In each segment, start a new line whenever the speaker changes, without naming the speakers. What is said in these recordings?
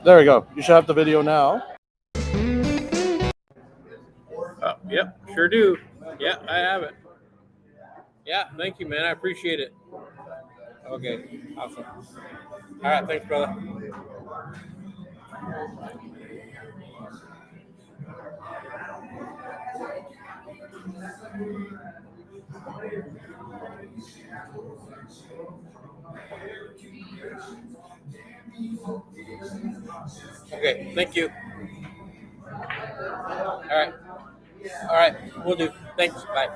There we go. You should have the video now.
Yep, sure do. Yeah, I have it. Yeah, thank you, man. I appreciate it. Okay, awesome. All right, thanks, brother. Okay, thank you. All right, we'll do. Thanks, bye.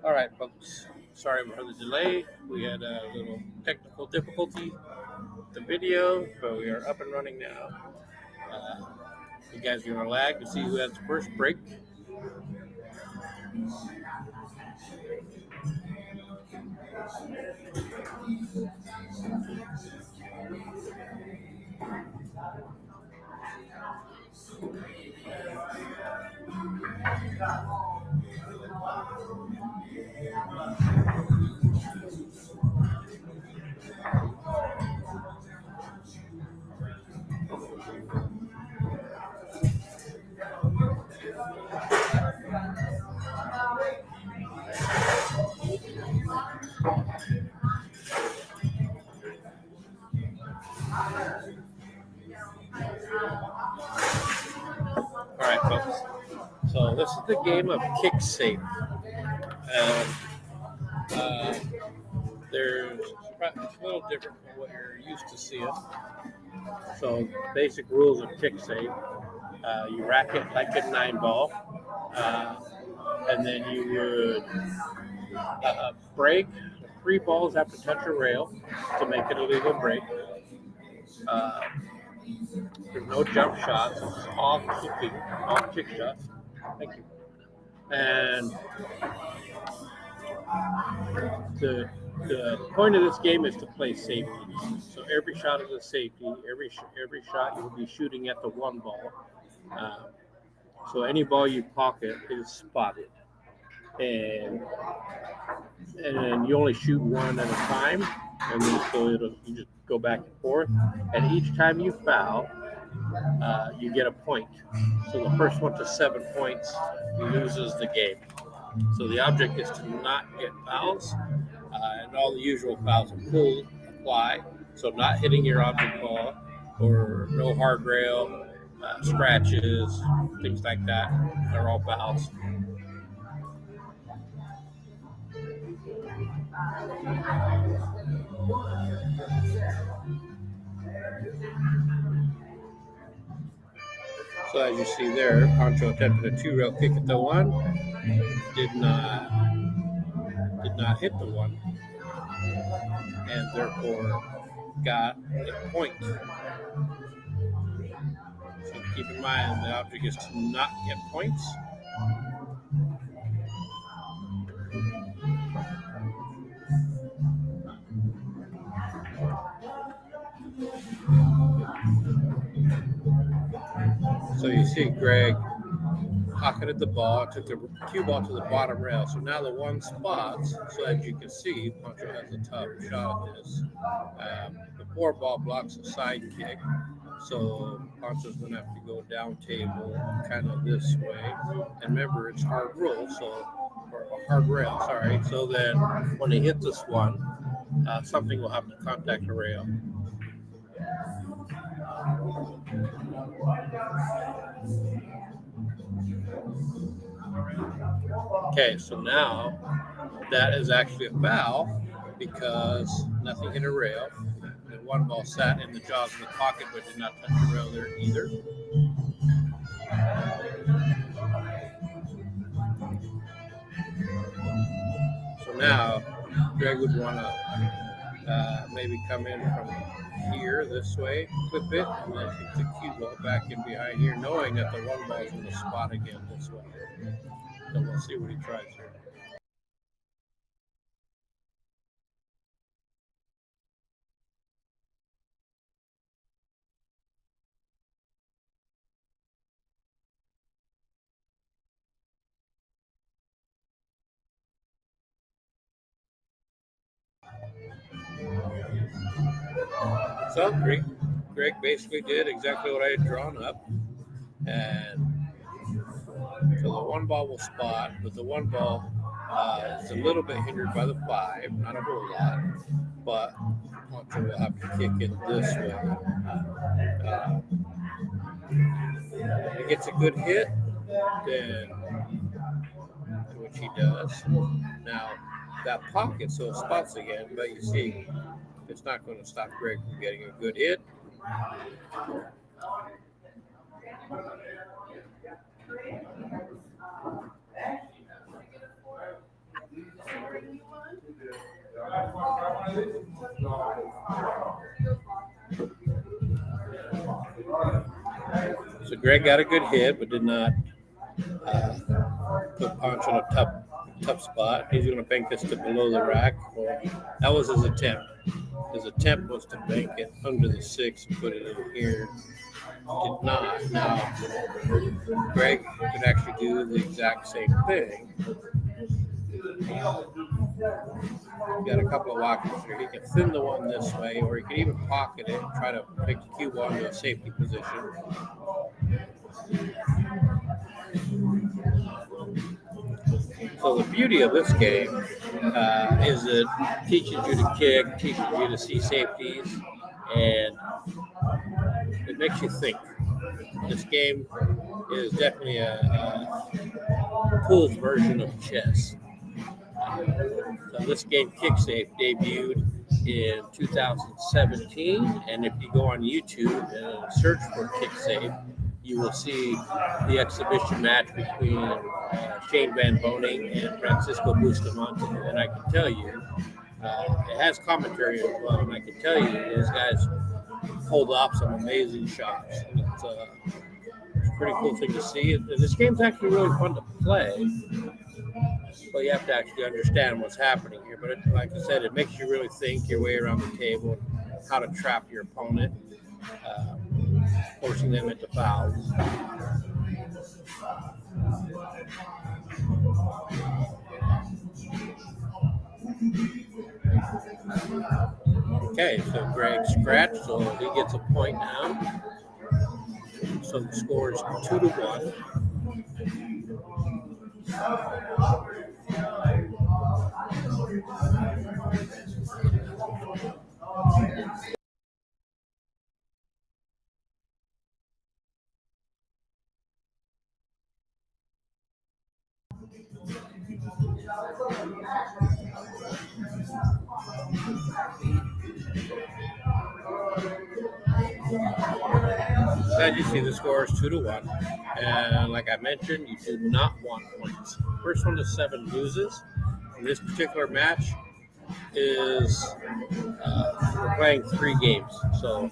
All right, folks. Sorry for the delay. We had a little technical difficulty with the video, but we are up and running now. You guys are gonna lag to see who has the first break. All right, folks. So this is the game of KICKSAFE. There's a little different from what you're used to seeing. So basic rules of KICKSAFE. You rack it like a 9-ball, and then you would break. 3 balls have to touch a rail to make it a legal break. There's no jump shots. It's all kick shots. Thank you. And the point of this game is to play safety. So every shot is a safety. Every shot you'll be shooting at the 1 ball. So any ball you pocket is spotted. And you only shoot 1 at a time, and then so you just go back and forth. And each time you foul, you get a point. So the first one to 7 points loses the game. So the object is to not get fouls, and all the usual fouls apply. So not hitting your object ball, or no hard rail, scratches, things like that. They're all fouls. So as you see there, PANCHO attempted a 2-rail kick at the 1, did not hit the 1, and therefore got a point. So keep in mind the object is to not get points. So you see Greg pocketed the ball, took the cue ball to the bottom rail. So now the 1 spots. So as you can see, PANCHO has a tough shot at this. The 4 ball blocks a side kick. So PANCHO's going to have to go down table kind of this way. And remember, it's hard roll, or hard rail, sorry. So then when he hits this one, something will have to contact the rail. Okay, so now that is actually a foul because nothing hit a rail. The 1 ball sat in the jaws of the pocket but did not touch the rail there either. So now Greg would want to maybe come in from here this way, whip it, and then kick the cue ball back in behind here, knowing that the one ball is going to spot again this way. So we'll see what he tries here. So Greg basically did exactly what I had drawn up, and so the one ball will spot, but the one ball is a little bit hindered by the 5, not a whole lot, but Pancho will have to kick it this way. If he gets a good hit, then which he does. Now that pocket, so it spots again, but you see, it's not going to stop Greg from getting a good hit. So Greg got a good hit, but did not put Pancho in a tough spot. He's going to bank this to below the rack. Well, that was his attempt. His attempt was to bank it under the 6 and put it in here. Did not. Now, Greg could actually do the exact same thing. Got a couple of walkers here. He can thin the one this way, or he can even pocket it and try to take the cue ball into a safety position. So the beauty of this game is it teaches you to kick, teaches you to see safeties, and it makes you think. This game is definitely a pool's version of chess. So this game, KICKSAFE, debuted in 2017, and if you go on YouTube and search for KICKSAFE, you will see the exhibition match between Shane Van Boning and Francisco Bustamante. And I can tell you, it has commentary as well, and I can tell you these guys pulled off some amazing shots. It's a pretty cool thing to see. This game's actually really fun to play, but you have to actually understand what's happening here. But like I said, it makes you really think your way around the table, how to trap your opponent, forcing them into fouls. Okay, so Greg scratched, so he gets a point now. So the score is 2-1. As you see, the score is 2-1, and like I mentioned, you do not want points. First one to 7 loses. In this particular match, is we're playing 3 games, so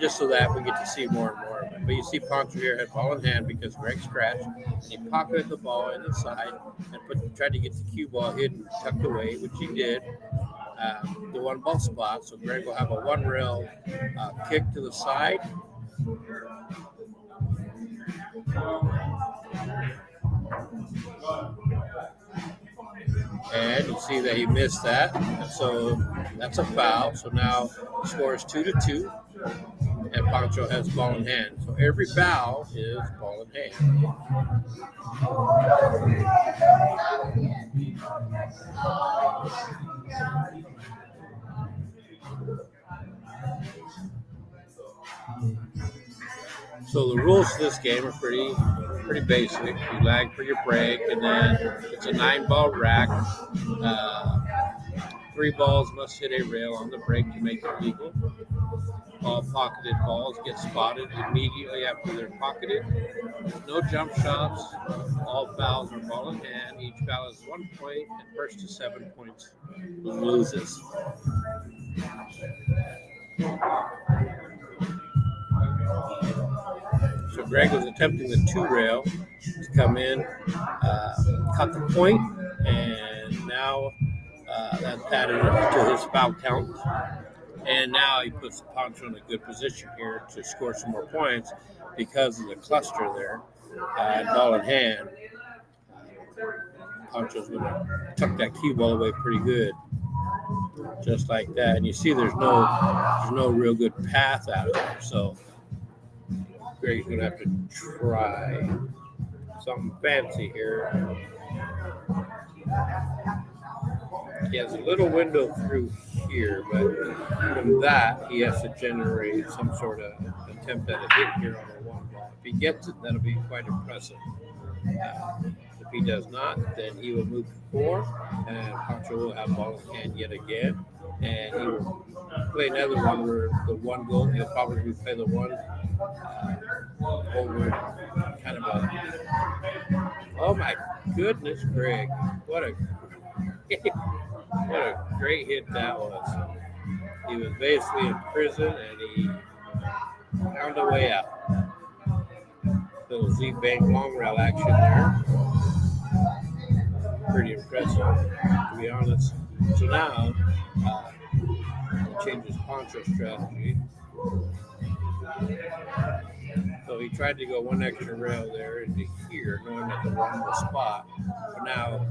just so that we get to see more and more of it. But you see Pancho here had ball in hand because Greg scratched, and he pocketed the ball in the side and tried to get the cue ball hidden, tucked away, which he did. The one ball spot, so Greg will have a 1-rail kick to the side. And you see that he missed that, so that's a foul. So now the score is 2-2, and Pancho has ball in hand. So every foul is ball in hand. So the rules to this game are pretty basic. You lag for your break, and then it's a 9-ball rack. 3 balls must hit a rail on the break to make it legal. All pocketed balls get spotted immediately after they're pocketed. No jump shots. All fouls are ball in hand. Each foul is 1 point, and first to 7 points loses. So Greg was attempting the 2-rail to come in, cut the point, and now that's added to his foul count. And now he puts the Pancho in a good position here to score some more points because of the cluster there. Ball in hand, Pancho's going to tuck that cue ball away pretty good, just like that. And you see there's no real good path out of there. So Greg's going to have to try something fancy here. He has a little window through here, but from that, he has to generate some sort of attempt at a hit here on the 1 ball. If he gets it, that'll be quite impressive. If he does not, then he will move to 4, and Pancho will have ball in hand yet again. And he will play another one where the 1 goal, he'll probably play the 1 over kind of a, oh my goodness, Greg, what a great hit that was. He was basically in prison and he found a way out. Little Z-Bank long rail action there. Pretty impressive, to be honest. So now, he changes Pancho's strategy. So he tried to go 1 extra rail there into here, knowing that the 1 was spot. But now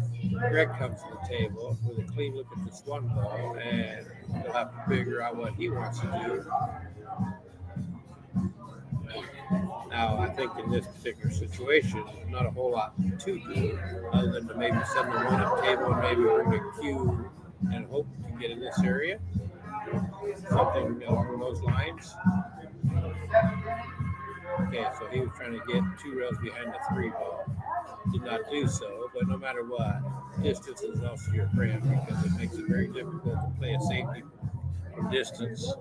Greg comes to the table with a clean look at this 1 ball, and he'll have to figure out what he wants to do. Now, I think in this particular situation, there's not a whole lot to do other than to maybe send the 1 up table and maybe bring a cue and hope to get in this area. Something along those lines. Okay, so he was trying to get 2 rails behind the 3 ball. Did not do so, but no matter what, distance is also your friend because it makes it very difficult to play a safety from distance.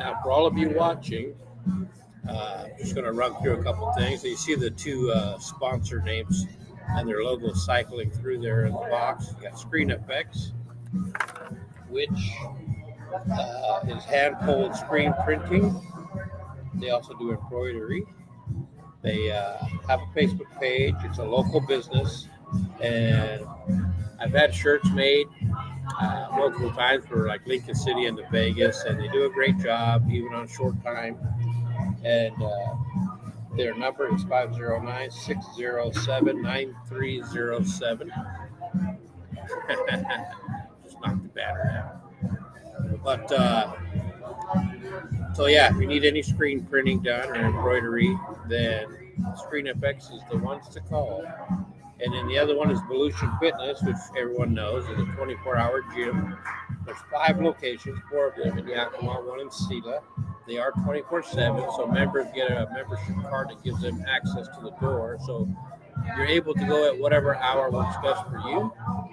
Now, for all of you watching, I'm just going to run through a couple things. So you see the 2 sponsor names and their logos cycling through there in the box. You got Screen FX, which is hand-pulled screen printing. They also do embroidery. They have a Facebook page. It's a local business, and I've had shirts made multiple times for like Lincoln City and the Vegas, and they do a great job even on short time. And their number is 509-607-9307. Just knocked the battery out. But so yeah, if you need any screen printing done or embroidery, then Screen FX is the ones to call. And then the other one is Volution Fitness, which everyone knows is a 24-hour gym. There's 5 locations, 4 of them in Yakima, 1 in SILVA. They are 24/7, so members get a membership card that gives them access to the door. So you're able to go at whatever hour works best for you.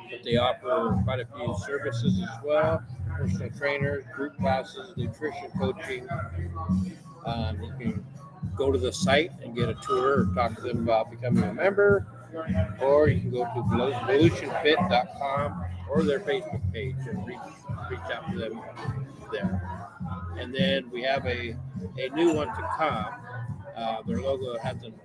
But they offer quite a few services as well: personal trainers, group classes, nutrition coaching. You can go to the site and get a tour or talk to them about becoming a member, or you can go to volutionfit.com or their Facebook page and reach out to them there. And then we have a new one to come. Their logo hasn't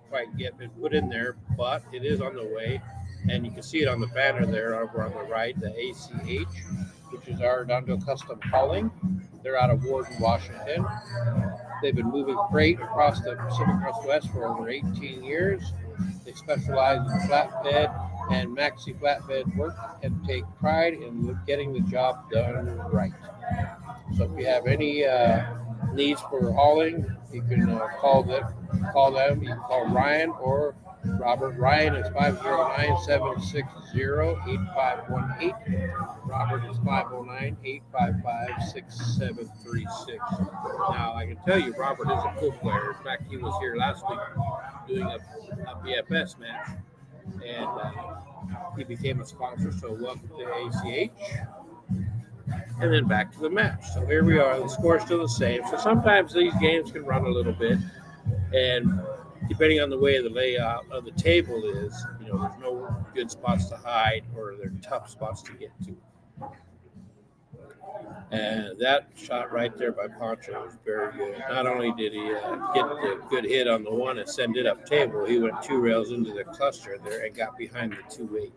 quite yet been put in there, but it is on the way. And you can see it on the banner there over on the right, the ACH, which is our Redondo Custom Hauling. They're out of Warden, Washington. They've been moving freight across the Pacific Northwest for over 18 years. They specialize in flatbed and maxi flatbed work and take pride in getting the job done right. So if you have any needs for hauling, you can call them. You can call Ryan or Robert. Ryan is 509-760-8518. Robert is 509-855-6736. Now, I can tell you Robert is a pool player. In fact, he was here last week doing a BFS match, and he became a sponsor, so welcome to ACH. And then back to the match. So here we are. The score is still the same. So sometimes these games can run a little bit, and depending on the way the layout of the table is, there's no good spots to hide or they're tough spots to get to. And that shot right there by Pancho was very good. Not only did he get the good hit on the one and send it up table, he went 2 rails into the cluster there and got behind the 2-8.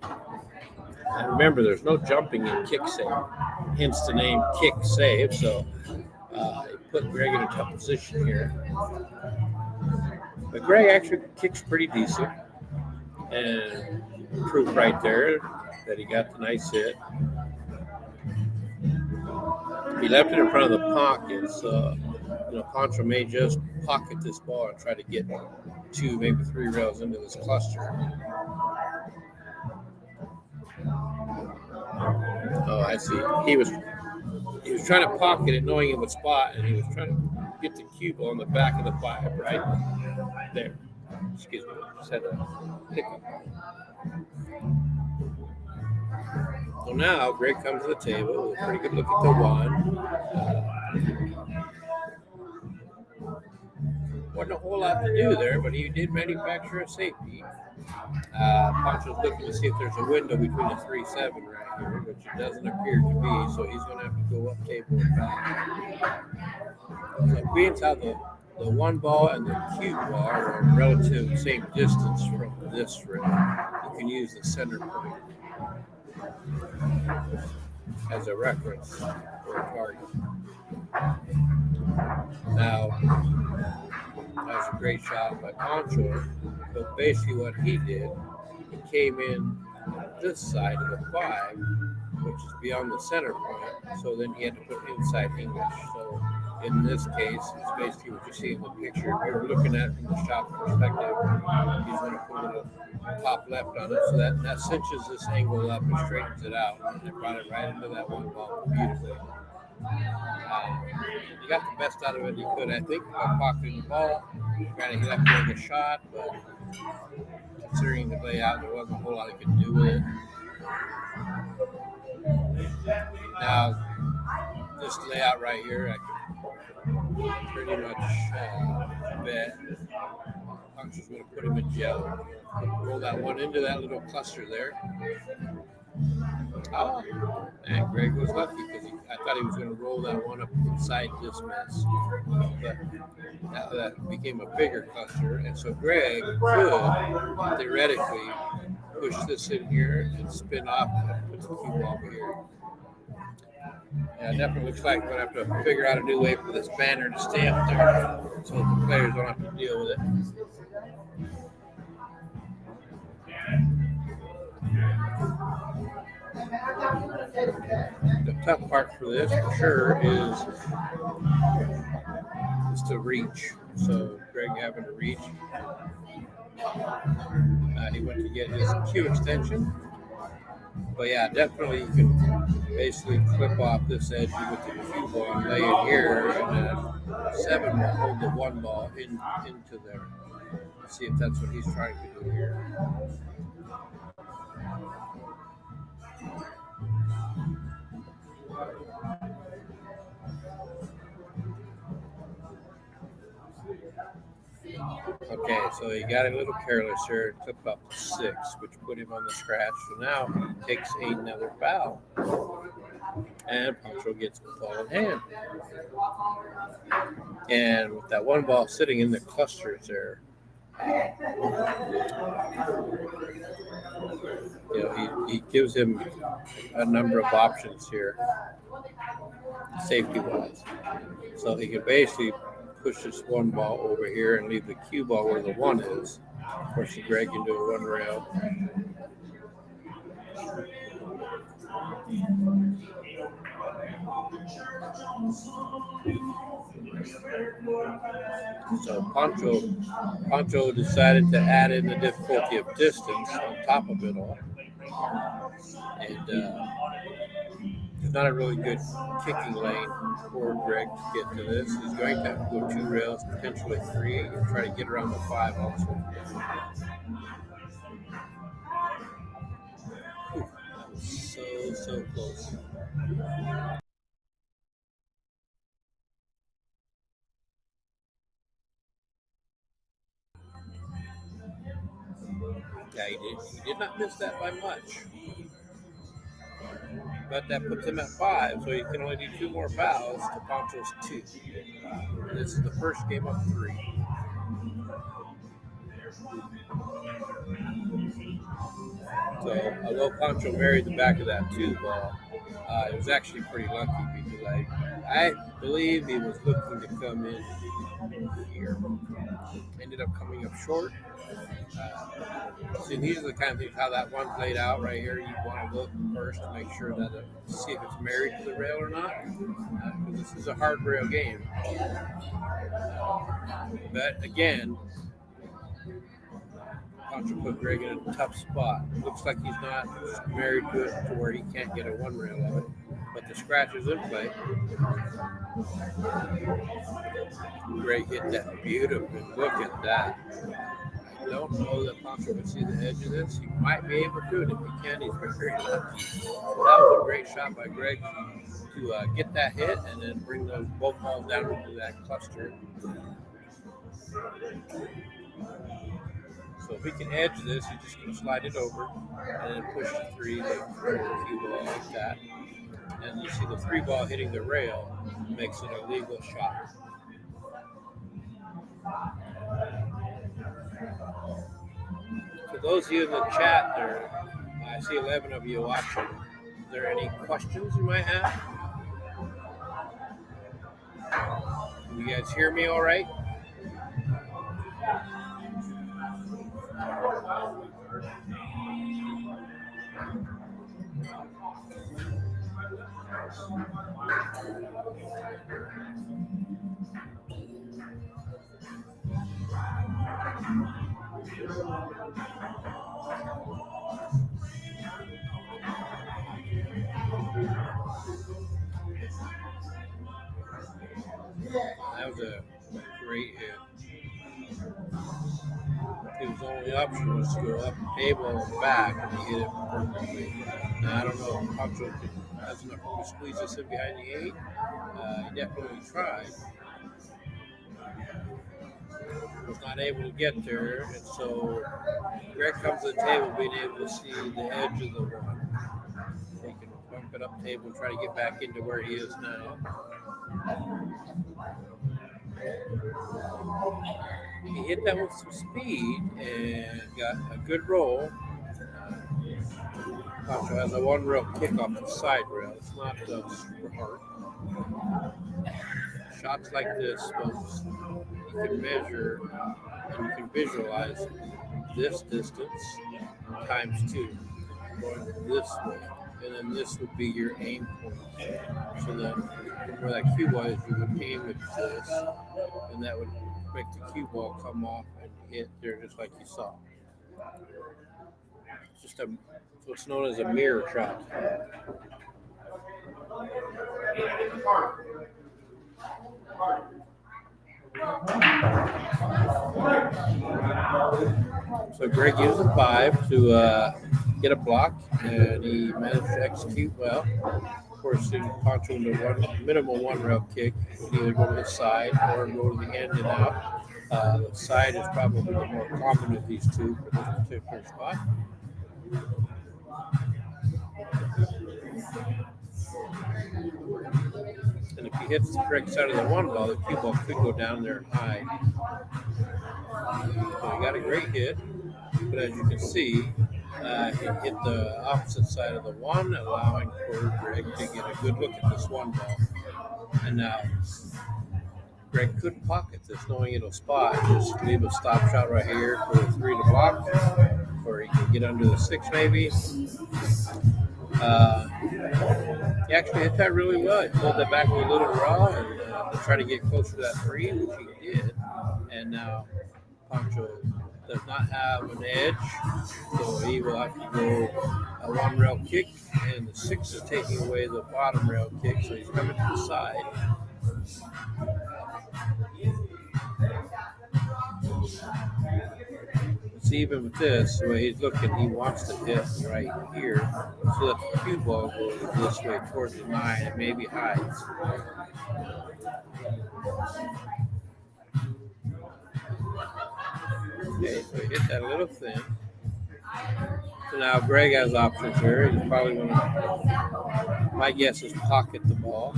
And remember, there's no jumping in KICKSAFE, hence the name KICKSAFE. So it put Greg in a tough position here. But Greg actually kicks pretty decent, and proof right there that he got the nice hit. He left it in front of the pocket, so Pancho may just pocket this ball and try to get 2, maybe 3 rails into this cluster. Oh, I see. He was trying to pocket it, knowing it would spot, and he was trying to get the cue ball on the back of the 5, right there. Excuse me, just had a hiccup. So now Greg comes to the table with a pretty good look at the 1. Wasn't a whole lot to do there, but he did manufacture a safety. Pancho's looking to see if there's a window between the 3-7 right here, which it doesn't appear to be, so he's going to have to go up table and back. So being how the 1 ball and the cue ball are a relative same distance from this rail, you can use the center point as a reference for a target. Now, that was a great shot by Pancho, but basically what he did, he came in this side of the 5, which is beyond the center point, so then he had to put inside English. So in this case, it's basically what you see in the picture. If you're looking at it from the shot perspective, he's going to put a top left on it, so that cinches this angle up and straightens it out, and it brought it right into that 1 ball beautifully. He got the best out of it he could, I think, by pocketing the ball. Granted, he left doing the shot, but considering the layout, there wasn't a whole lot he could do with it. Now, this layout right here, I can pretty much bet Pancho's going to put him in jail. Roll that 1 into that little cluster there. Oh, and Greg was lucky because I thought he was going to roll that 1 up inside this mess. But now that became a bigger cluster, and so Greg could theoretically push this in here and spin off and put the cue ball over here. Yeah, it definitely looks like we're going to have to figure out a new way for this banner to stay up there so the players don't have to deal with it. The tough part for this, for sure, is to reach. So Greg having to reach. He went to get his cue extension. But yeah, definitely you can basically clip off this edge with the cue ball and lay it here, and then 7 will hold the 1 ball into there. Let's see if that's what he's trying to do here. Okay, so he got a little careless here and clipped off the 6, which put him on the scratch. So now he takes another foul. And Pancho gets the ball in hand. And with that 1 ball sitting in the clusters there, he gives him a number of options here, safety-wise. So he can basically push this 1 ball over here and leave the cue ball where the 1 is. Of course, Greg can do a 1 rail. So Pancho decided to add in the difficulty of distance on top of it all. And there's not a really good kicking lane for Greg to get to this. He's going to have to go 2 rails, potentially 3, and try to get around the 5 also. That was so close. Yeah, he did not miss that by much. But that puts him at 5, so he can only do 2 more fouls to Pancho's 2. This is the first game of 3. So, although Pancho married the back of that 2 ball, it was actually pretty lucky because I believe he was looking to come in here. Ended up coming up short. See, these are the kind of things, how that one played out right here. You want to look first to make sure that see if it's married to the rail or not. Because this is a hard rail game. But again, Pancho put Greg in a tough spot. It looks like he's not married to it to where he can't get a 1 rail of it. But the scratch is in play. Greg hit that beautifully. Look at that. I don't know that Pancho can see the edge of this. He might be able to, and if he can, he's very lucky. So that was a great shot by Greg to get that hit and then bring those both balls down into that cluster. So if he can edge this, he's just going to slide it over and then push the 3, the cue ball like that. And you see the 3 ball hitting the rail makes it a legal shot. For those of you in the chat there, I see 11 of you watching. Is there any questions you might have? Can you guys hear me all right? That was a great hit. His only option was to go up the table and back, and he hit it perfectly. Now, I don't know if Pancho has enough room to squeeze this in behind the 8. He definitely tried. Was not able to get there, and so Greg comes to the table being able to see the edge of the 1. He can bump it up the table and try to get back into where he is now. He hit that with some speed and got a good roll. Pancho has a 1 rail kick off the side rail. It's not super hard. Shots like this, folks, you can measure and you can visualize this distance times 2, going this way. And then this would be your aim point. So then where that cue ball is, you would aim at this, and that would make the cue ball come off and hit there just like you saw. It's just what's known as a mirror shot. So Greg used a 5 to get a block, and he managed to execute well. Of course, Pancho into minimal 1 rail kick. You can either go to the side or go to the end and out. The side is probably the more common of these 2 for this particular spot. And if he hits the correct side of the 1 ball, the cue ball could go down there and hide. So he got a great hit, but as you can see, he hit the opposite side of the 1, allowing for Greg to get a good look at this 1 ball. And now Greg could pocket this, knowing it'll spot. Just leave a stop shot right here for the 3 to block, or he can get under the 6 maybe. He actually hit that really well. He pulled that back a little raw and to try to get closer to that 3, which he did. And now Pancho does not have an edge, so he will have to go a 1 rail kick, and the 6 is taking away the bottom rail kick, so he's coming to the side. See, even with this, the way he's looking, he wants to hit right here so that the cue ball goes this way towards the 9 and maybe hides. Okay, so he hit that a little thin. So now Greg has options here. He's probably going to, my guess is pocket the ball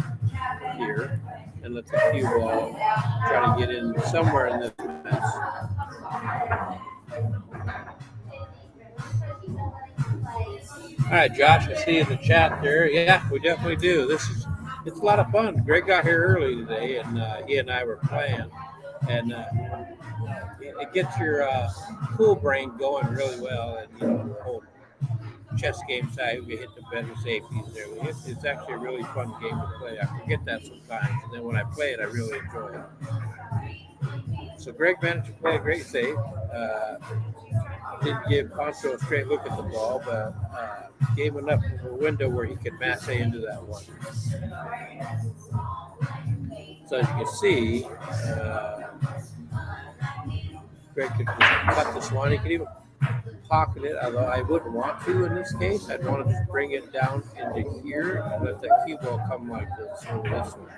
here and let the cue ball try to get in somewhere in this mess. All right, Josh, I see in the chat there. Yeah, we definitely do. It's a lot of fun. Greg got here early today, and he and I were playing, and it gets your pool brain going really well, and the whole chess game side, we hit the better safeties there. It's actually a really fun game to play. I forget that sometimes, and then when I play it, I really enjoy it. So Greg managed to play a great save. Didn't give PANCHO a straight look at the ball, but gave enough of a window where he could masse into that one. So as you can see, Greg could just cut this one. He could even pocket it, although I wouldn't want to in this case. I'd want to just bring it down into here and let that cue ball come like this over this one.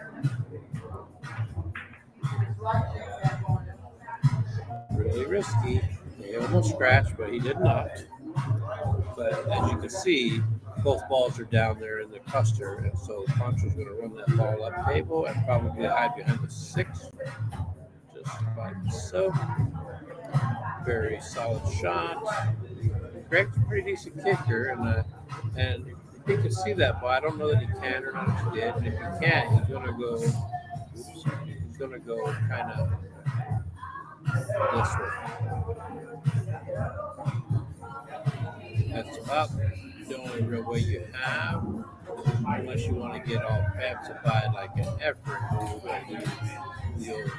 Really risky. He almost scratched, but he did not. But as you can see, both balls are down there in the cluster, and so PANCHO's going to run that ball up table and probably hide behind the 6, just like so. Very solid shot. Greg's a pretty decent kicker, and if he can see that ball, I don't know that he can or not if he did. And if he can't, he's going to go. He's going to go kind of this way. That's about the only real way you have, unless you want to get all fancified like an effort move and use the old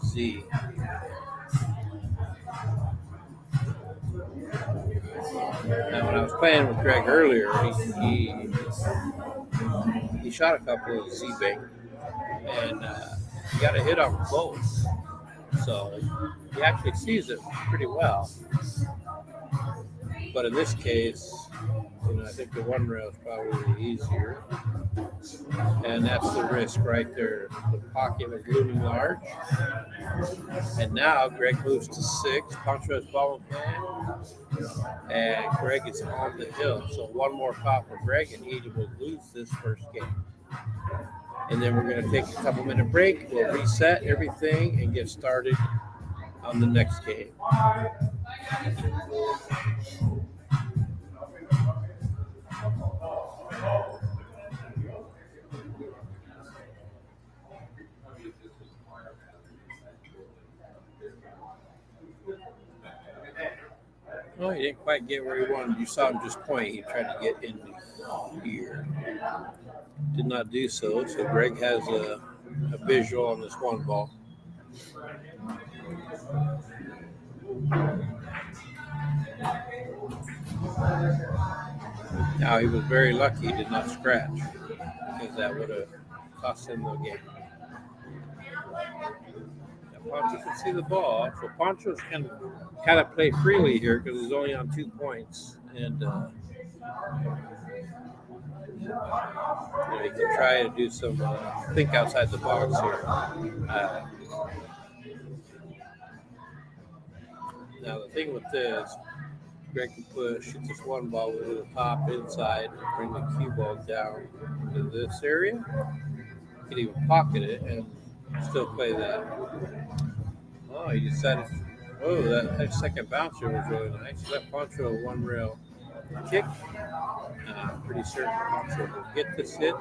Z. Now, when I was playing with Greg earlier, he shot a couple of Z-bank, and he got a hit on both. So he actually sees it pretty well. But in this case, I think the one rail is probably easier. And that's the risk right there. The pocket is looming large. And now Greg moves to 6. PANCHO has ball in hand. And Greg is on the hill. So one more pop for Greg, and he will lose this first game. And then we're going to take a couple-minute break. We'll reset everything and get started on the next game. Well, he didn't quite get where he wanted. You saw him just point. He tried to get into here. Did not do so. So Greg has a visual on this one ball. Now, he was very lucky he did not scratch, because that would have cost him the game. Now, PANCHO can see the ball, so PANCHO can kind of play freely here because he's only on 2 points, and he can try to do some think outside the box here. Now, the thing with this, Greg can shoot this one ball over the top inside and bring the cue ball down into this area. He can even pocket it and still play that. Oh, he decided, that second bouncer was really nice. Let PANCHO a one rail kick. Pretty certain PANCHO will get this hit.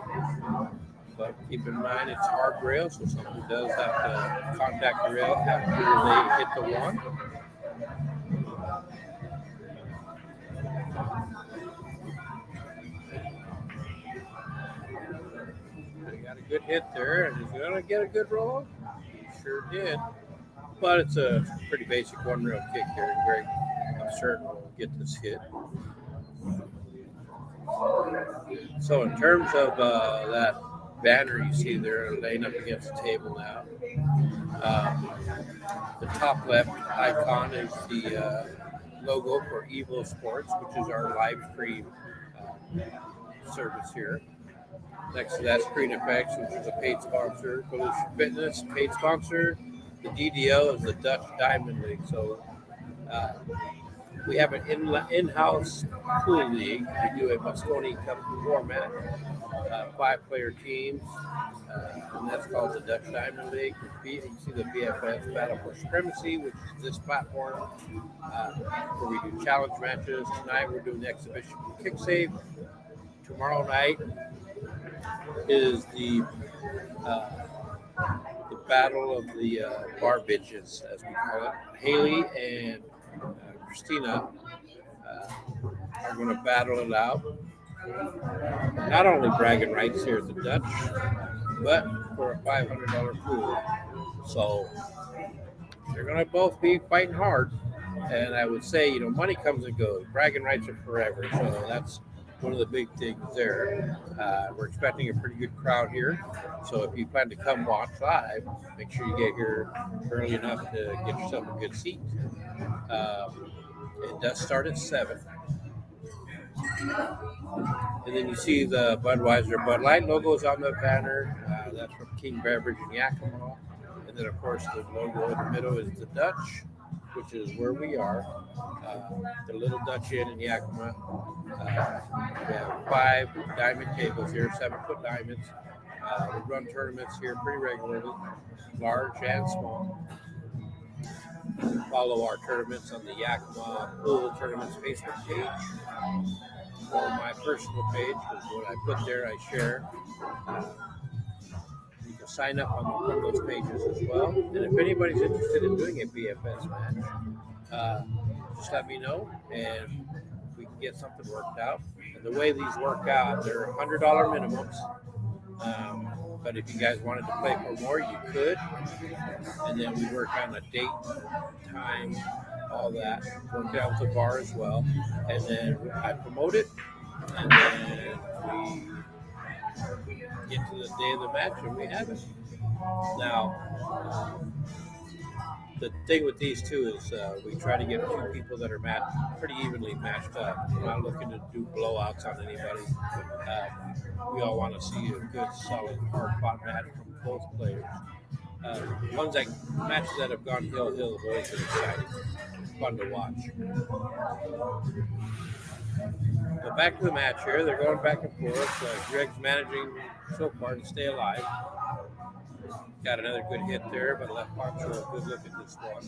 But keep in mind it's hard rail, so someone does have to contact the rail after they hit the one. Got a good hit there, and he's going to get a good roll. He sure did. But it's a pretty basic one rail kick here, and Greg, I'm certain, will get this hit. So in terms of that banner you see there laying up against the table now, the top left icon is the logo for EvoSports, which is our live stream service here. Next to that, Screen Effects, which is a paid sponsor. Volution Fitness, paid sponsor. The DDO is the Dutch Diamond League. So We have an in-house pool league. We do a Moscone Cup format, 5-player teams, and that's called the Dutch Diamond League. You can see the BFS Battle for Supremacy, which is this platform, where we do challenge matches. Tonight we're doing the exhibition KICKSAFE. Tomorrow night is the battle of the bar bitches, as we call it. Haley and Christina are going to battle it out. Not only bragging rights here at the Dutch, but for a $500 pool. So they're going to both be fighting hard. And I would say, money comes and goes. Bragging rights are forever. So that's one of the big things there. We're expecting a pretty good crowd here. So if you plan to come watch live, make sure you get here early enough to get yourself a good seat. It does start at 7. And then you see the Budweiser Bud Light logos on the banner. That's from King Beverage in Yakima. And then, of course, the logo in the middle is the Dutch, which is where we are. The Little Dutch Inn in Yakima. We have 5 diamond tables here, 7-foot diamonds. We run tournaments here pretty regularly, large and small. Follow our tournaments on the Yakima Pool Tournaments Facebook page or my personal page, because what I put there I share. You can sign up on one of those pages as well. And if anybody's interested in doing a BFS match, just let me know and we can get something worked out. And the way these work out, they're $100 minimums. But if you guys wanted to play for more, you could. And then we work on a date, time, all that. Work it out with the bar as well. And then I promote it. And then we get to the day of the match and we have it. Now, the thing with these two is we try to get 2 people that are pretty evenly matched up. We're not looking to do blowouts on anybody. We all want to see a good, solid, hard-fought match from both players. Matches that have gone hill have always been exciting. Fun to watch. But back to the match here. They're going back and forth. Greg's managing so far to stay alive. Got another good hit there, but left PANCHO a good look at this one.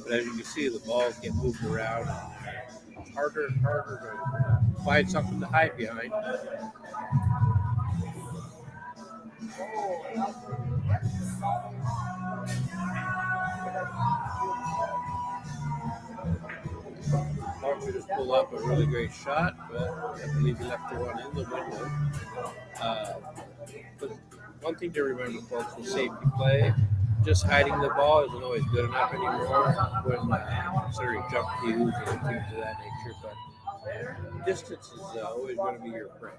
But as you can see, the balls get moved around. It's harder and harder to find something to hide behind. PANCHO just pulled up a really great shot, but I believe he left the one in the window. But one thing to remember, folks, with safety play, just hiding the ball isn't always good enough anymore when considering jump cues and things of that nature. But distance is always going to be your friend.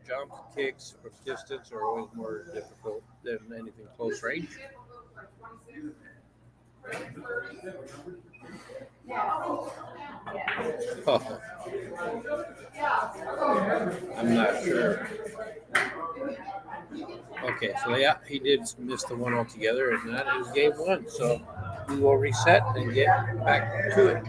Jumps, kicks from distance are always more difficult than anything close range. Oh. I'm not sure. Okay, so yeah, he did miss the one altogether, and that is game 1. So we will reset and get back to it.